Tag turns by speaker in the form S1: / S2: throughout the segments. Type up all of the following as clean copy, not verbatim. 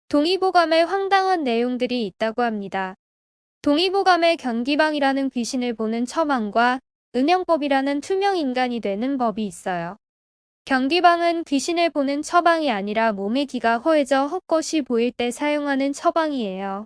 S1: 동의보감에 황당한 내용들이 있다고 합니다. 동의보감에 경기방이라는 귀신을 보는 처방과 은영법이라는 투명 인간이 되는 법이 있어요. 경기방은 귀신을 보는 처방이 아니라 몸의 기가 허해져 헛것이 보일 때 사용하는 처방이에요.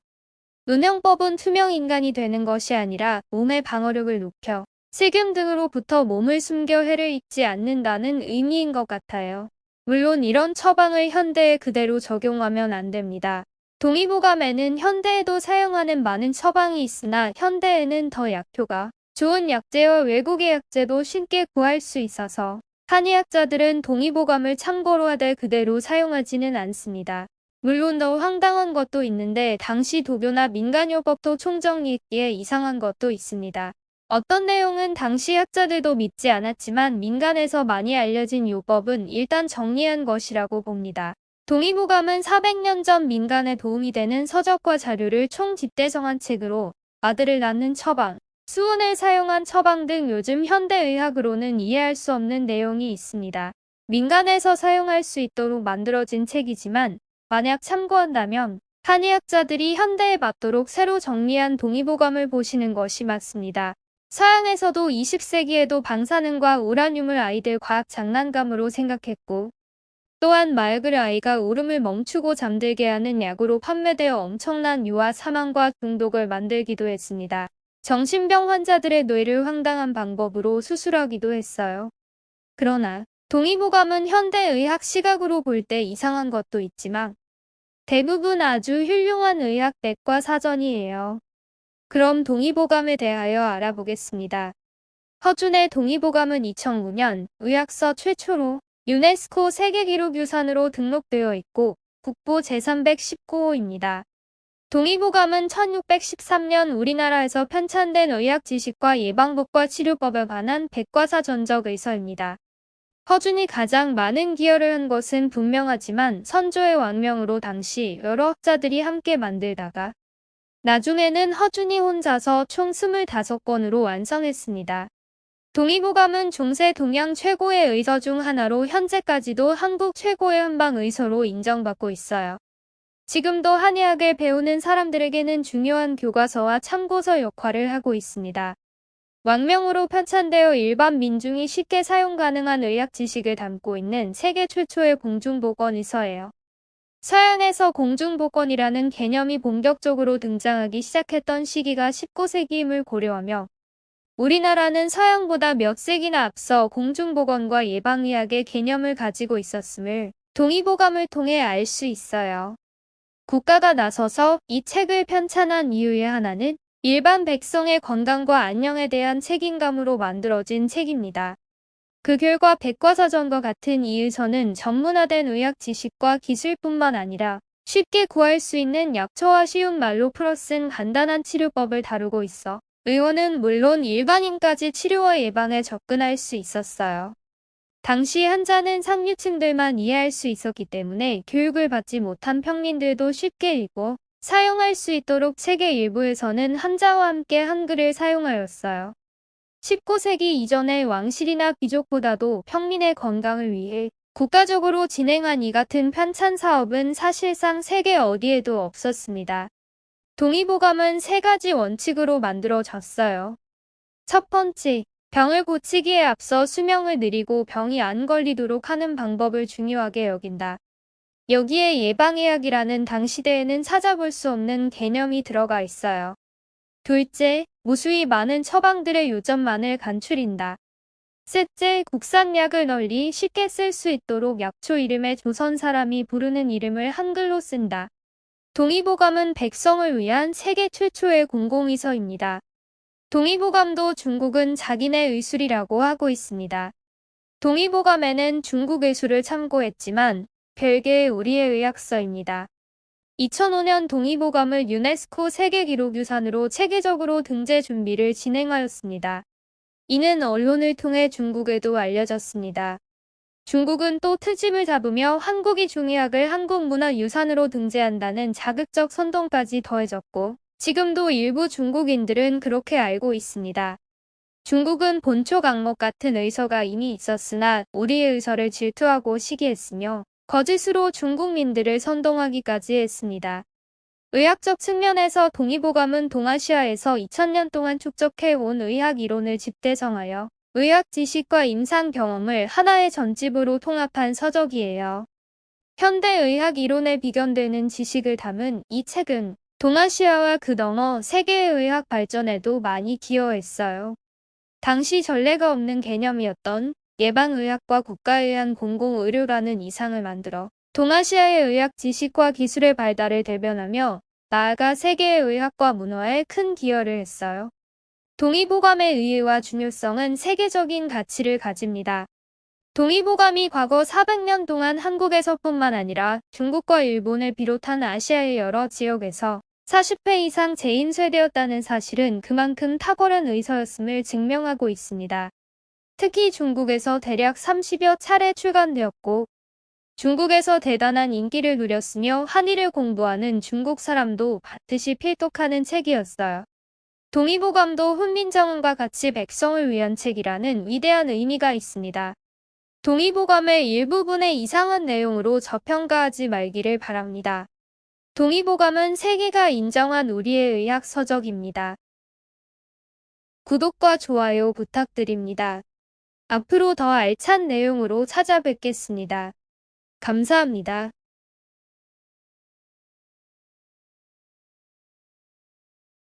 S1: 은영법은 투명 인간이 되는 것이 아니라 몸의 방어력을 높여 세균 등으로부터 몸을 숨겨 해를 입지 않는다는 의미인 것 같아요. 물론 이런 처방을 현대에 그대로 적용하면 안 됩니다. 동의보감에는 현대에도 사용하는 많은 처방이 있으나 현대에는 더 약효가 좋은 약재와 외국의 약재도 쉽게 구할 수 있어서 한의학자들은 동의보감을 참고로 하되 그대로 사용하지는 않습니다. 물론 더 황당한 것도 있는데 당시 도교나 민간요법도 총정리했기에 이상한 것도 있습니다. 어떤 내용은 당시 학자들도 믿지 않았지만 민간에서 많이 알려진 요법은 일단 정리한 것이라고 봅니다. 동의보감은 400년 전 민간에 도움이 되는 서적과 자료를 총집대성한 책으로 아들을 낳는 처방, 수은을 사용한 처방 등 요즘 현대의학으로는 이해할 수 없는 내용이 있습니다. 민간에서 사용할 수 있도록 만들어진 책이지만 만약 참고한다면 한의학자들이 현대에 맞도록 새로 정리한 동의보감을 보시는 것이 맞습니다. 서양에서도 20세기에도 방사능과 우라늄을 아이들 과학 장난감으로 생각했고 또한 마약을 아이가 울음을 멈추고 잠들게 하는 약으로 판매되어 엄청난 유아 사망과 중독을 만들기도 했습니다. 정신병 환자들의 뇌를 황당한 방법으로 수술하기도 했어요. 그러나 동의보감은 현대의학 시각으로 볼 때 이상한 것도 있지만 대부분 아주 훌륭한 의학 백과 사전이에요. 그럼 동의보감에 대하여 알아보겠습니다. 허준의 동의보감은 2009년 의학서 최초로 유네스코 세계기록유산으로 등록되어 있고 국보 제319호입니다. 동의보감은 1613년 우리나라에서 편찬된 의학 지식과 예방법과 치료법에 관한 백과사전적 의서입니다. 허준이 가장 많은 기여를 한 것은 분명하지만 선조의 왕명으로 당시 여러 학자들이 함께 만들다가 나중에는 허준이 혼자서 총 25권으로 완성했습니다. 동의보감은 중세 동양 최고의 의서 중 하나로 현재까지도 한국 최고의 한방 의서로 인정받고 있어요. 지금도 한의학을 배우는 사람들에게는 중요한 교과서와 참고서 역할을 하고 있습니다. 왕명으로 편찬되어 일반 민중이 쉽게 사용 가능한 의학 지식을 담고 있는 세계 최초의 공중보건 의서예요. 서양에서 공중보건이라는 개념이 본격적으로 등장하기 시작했던 시기가 19세기임을 고려하며 우리나라는 서양보다 몇 세기나 앞서 공중보건과 예방의학의 개념을 가지고 있었음을 동의보감을 통해 알 수 있어요. 국가가 나서서 이 책을 편찬한 이유의 하나는 일반 백성의 건강과 안녕에 대한 책임감으로 만들어진 책입니다. 그 결과 백과사전과 같은 이 의서는 전문화된 의학 지식과 기술뿐만 아니라 쉽게 구할 수 있는 약초와 쉬운 말로 풀어 쓴 간단한 치료법을 다루고 있어 의원은 물론 일반인까지 치료와 예방에 접근할 수 있었어요. 당시 한자는 상류층들만 이해할 수 있었기 때문에 교육을 받지 못한 평민들도 쉽게 읽고 사용할 수 있도록 책의 일부에서는 한자와 함께 한글을 사용하였어요. 19세기 이전의 왕실이나 귀족보다도 평민의 건강을 위해 국가적으로 진행한 이 같은 편찬 사업은 사실상 세계 어디에도 없었습니다. 동의보감은 3가지 원칙으로 만들어졌어요. 첫 번째, 병을 고치기에 앞서 수명을 늘리고 병이 안 걸리도록 하는 방법을 중요하게 여긴다. 여기에 예방의학이라는 당시대에는 찾아볼 수 없는 개념이 들어가 있어요. 둘째, 무수히 많은 처방들의 요점만을 간추린다. 셋째, 국산약을 널리 쉽게 쓸 수 있도록 약초 이름에 조선 사람이 부르는 이름을 한글로 쓴다. 동의보감은 백성을 위한 세계 최초의 공공의서입니다. 동의보감도 중국은 자기네 의술이라고 하고 있습니다. 동의보감에는 중국 의술을 참고했지만 별개의 우리의 의학서입니다. 2005년 동의보감을 유네스코 세계기록유산으로 체계적으로 등재 준비를 진행하였습니다. 이는 언론을 통해 중국에도 알려졌습니다. 중국은 또 트집을 잡으며 한국이 중의학을 한국문화유산으로 등재한다는 자극적 선동까지 더해졌고 지금도 일부 중국인들은 그렇게 알고 있습니다. 중국은 본초 강목 같은 의서가 이미 있었으나 우리의 의서를 질투하고 시기했으며 거짓으로 중국민들을 선동하기까지 했습니다. 의학적 측면에서 동의보감은 동아시아에서 2000년 동안 축적해온 의학 이론을 집대성하여 의학 지식과 임상 경험을 하나의 전집으로 통합한 서적이에요. 현대 의학 이론에 비견되는 지식을 담은 이 책은 동아시아와 그 너머 세계의 의학 발전에도 많이 기여했어요. 당시 전례가 없는 개념이었던 예방의학과 국가의한 공공의료라는 이상을 만들어 동아시아의 의학 지식과 기술의 발달을 대변하며 나아가 세계의 의학과 문화에 큰 기여를 했어요. 동의보감의 의의와 중요성은 세계적인 가치를 가집니다. 동의보감이 과거 400년 동안 한국에서뿐만 아니라 중국과 일본을 비롯한 아시아의 여러 지역에서 40회 이상 재인쇄되었다는 사실은 그만큼 탁월한 의서였음을 증명하고 있습니다. 특히 중국에서 대략 30여 차례 출간되었고 중국에서 대단한 인기를 누렸으며 한의를 공부하는 중국 사람도 반드시 필독하는 책이었어요. 동의보감도 훈민정음과 같이 백성을 위한 책이라는 위대한 의미가 있습니다. 동의보감의 일부분의 이상한 내용으로 저평가하지 말기를 바랍니다. 동의보감은 세계가 인정한 우리의 의학 서적입니다. 구독과 좋아요 부탁드립니다. 앞으로 더 알찬 내용으로 찾아뵙겠습니다. 감사합니다.